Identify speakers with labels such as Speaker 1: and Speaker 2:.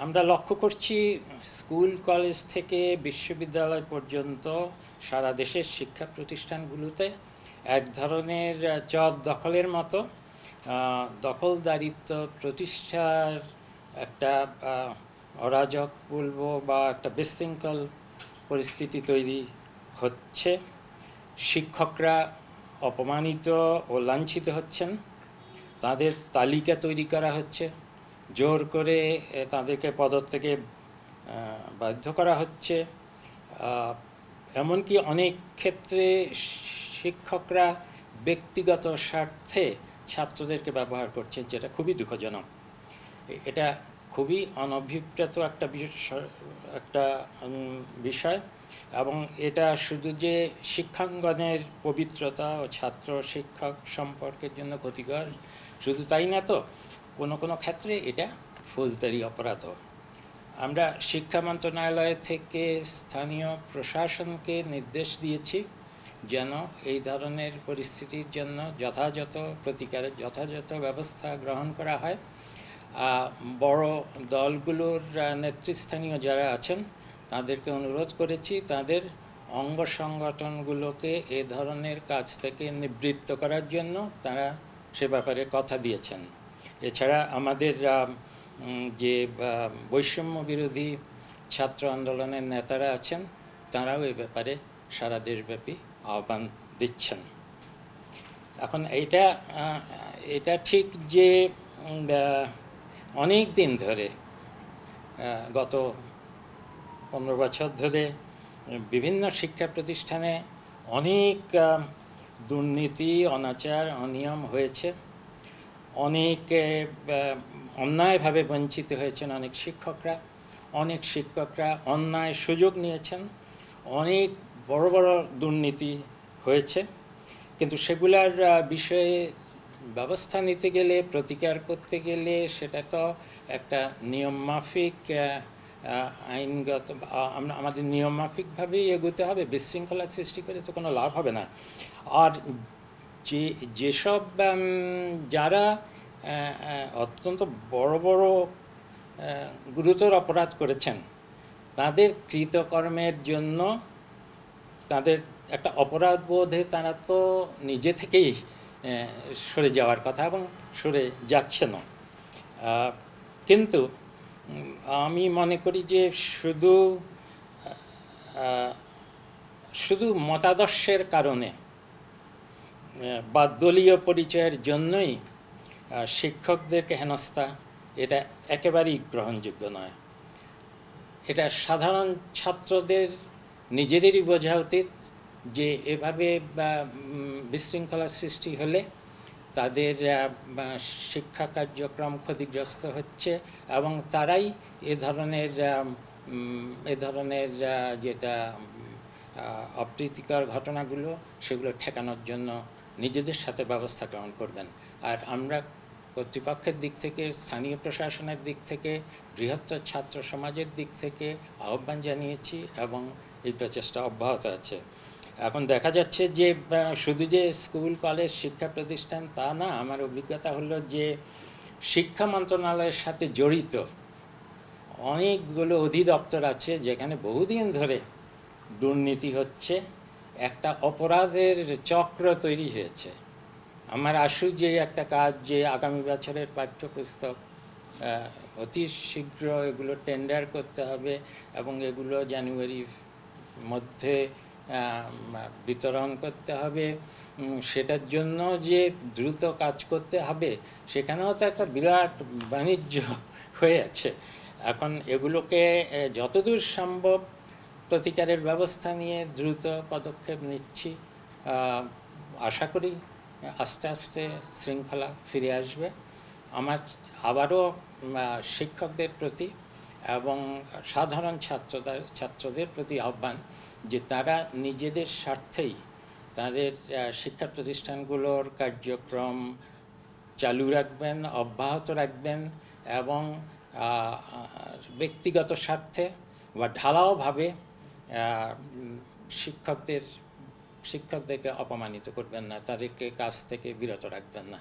Speaker 1: আমরা লক্ষ্য করছি স্কুল কলেজ থেকে বিশ্ববিদ্যালয় পর্যন্ত সারা দেশের শিক্ষা প্রতিষ্ঠানগুলোতে এক ধরনের জবদখলের মতো দখলদারিত্ব প্রতিষ্ঠার একটা অরাজক বলবো বা একটা বিশৃঙ্খল পরিস্থিতি তৈরি হচ্ছে। শিক্ষকরা অপমানিত ও লাঞ্ছিত হচ্ছেন, তাদের তালিকা তৈরি করা হচ্ছে, জোর করে তাদেরকে পদত্যাগে বাধ্য করা হচ্ছে। এমনকি অনেক ক্ষেত্রে শিক্ষকরা ব্যক্তিগত স্বার্থে ছাত্রদেরকে ব্যবহার করছেন, যেটা খুবই দুঃখজনক। এটা খুবই অনভিপ্রেত একটা বিষয় এবং এটা শুধু যে শিক্ষাঙ্গনের পবিত্রতা ও ছাত্র শিক্ষক সম্পর্কের জন্য ক্ষতিকর শুধু তাই না, তো কোনো কোনো ক্ষেত্রে এটা ফৌজদারি অপরাধও। আমরা শিক্ষা মন্ত্রণালয় থেকে স্থানীয় প্রশাসনকে নির্দেশ দিয়েছি যেন এই ধরনের পরিস্থিতির জন্য যথাযথ প্রতিকারের যথাযথ ব্যবস্থা গ্রহণ করা হয়। বড় দলগুলোর নেতৃস্থানীয় যারা আছেন তাদেরকে অনুরোধ করেছি তাদের অঙ্গ সংগঠনগুলোকে এ ধরনের কাজ থেকে নিবৃত্ত করার জন্য তারা সে ব্যাপারে কথা দিয়েছেন। এছাড়া আমাদের যে বৈষম্য বিরোধী ছাত্র আন্দোলনের নেতারা আছেন তারাও এ ব্যাপারে সারা দেশব্যাপী আহ্বান দিচ্ছেন। এখন এটা ঠিক যে অনেক দিন ধরে গত 15 বছর ধরে বিভিন্ন শিক্ষা প্রতিষ্ঠানে অনেক দুর্নীতি, অনাচার, অনিয়ম হয়েছে। অনেক অন্যায়ভাবে বঞ্চিত হয়েছেন অনেক শিক্ষকরা অন্যায় সুযোগ নিয়েছেন, অনেক বড় বড় দুর্নীতি হয়েছে। কিন্তু সেগুলার বিষয়ে ব্যবস্থা নিতে গেলে, প্রতিকার করতে গেলে সেটা তো একটা নিয়মমাফিক আইনগত আমাদের নিয়মমাফিকভাবেই এগোতে হবে। বিশৃঙ্খলা সৃষ্টি করে তো কোনো লাভ হবে না। আর যেসব যারা অত্যন্ত বড় বড় গুরুতর অপরাধ করেছেন তাদের কৃতকর্মের জন্য তাদের একটা অপরাধ বোধে তারা তো নিজে থেকেই সরে যাওয়ার কথা এবং সরে যাচ্ছে না। কিন্তু আমি মনে করি যে শুধু মতাদর্শের কারণে বা দলীয় পরিচয়ের জন্যই শিক্ষকদেরকে হেনস্থা এটা একেবারেই গ্রহণযোগ্য নয়। এটা সাধারণ ছাত্রদের নিজেদেরই বোঝা উচিত যে এভাবে বিশৃঙ্খলার সৃষ্টি হলে তাদের শিক্ষা কার্যক্রম ক্ষতিগ্রস্ত হচ্ছে এবং তারাই এ ধরনের যেটা অপ্রীতিকর ঘটনাগুলো সেগুলো ঠেকানোর জন্য নিজেদের সাথে ব্যবস্থা গ্রহণ করবেন। আর আমরা কর্তৃপক্ষের দিক থেকে, স্থানীয় প্রশাসনের দিক থেকে, বৃহত্তর ছাত্র সমাজের দিক থেকে আহ্বান জানিয়েছি এবং এই প্রচেষ্টা অব্যাহত আছে। এখন দেখা যাচ্ছে যে শুধু যে স্কুল কলেজ শিক্ষা প্রতিষ্ঠান তা না, আমার অভিজ্ঞতা হলো যে শিক্ষা মন্ত্রণালয়ের সাথে জড়িত অনেকগুলো অধিদপ্তর আছে যেখানে বহুদিন ধরে দুর্নীতি হচ্ছে, একটা অপরাধের চক্র তৈরি হয়েছে। আমার আশু যে একটা কাজ যে আগামী বছরের পাঠ্যপুস্তক অতি শীঘ্র এগুলো টেন্ডার করতে হবে এবং এগুলো জানুয়ারির মধ্যে বিতরণ করতে হবে। সেটার জন্য যে দ্রুত কাজ করতে হবে সেখানেও তো একটা বিরাট বাণিজ্য হয়ে আছে। এখন এগুলোকে যতদূর সম্ভব প্রতিকারের ব্যবস্থা নিয়ে দ্রুত পদক্ষেপ নিচ্ছি। আশা করি আস্তে আস্তে শৃঙ্খলা ফিরে আসবে। আমার আবারও শিক্ষকদের প্রতি এবং সাধারণ ছাত্রদের প্রতি আহ্বান যে তারা নিজেদের স্বার্থেই তাদের শিক্ষা প্রতিষ্ঠানগুলোর কার্যক্রম চালু রাখবেন, অব্যাহত রাখবেন এবং ব্যক্তিগত স্বার্থে বা ঢালাওভাবে শিক্ষকদেরকে অপমানিত করবেন না, তাদেরকে কাজ থেকে বিরত রাখবেন না।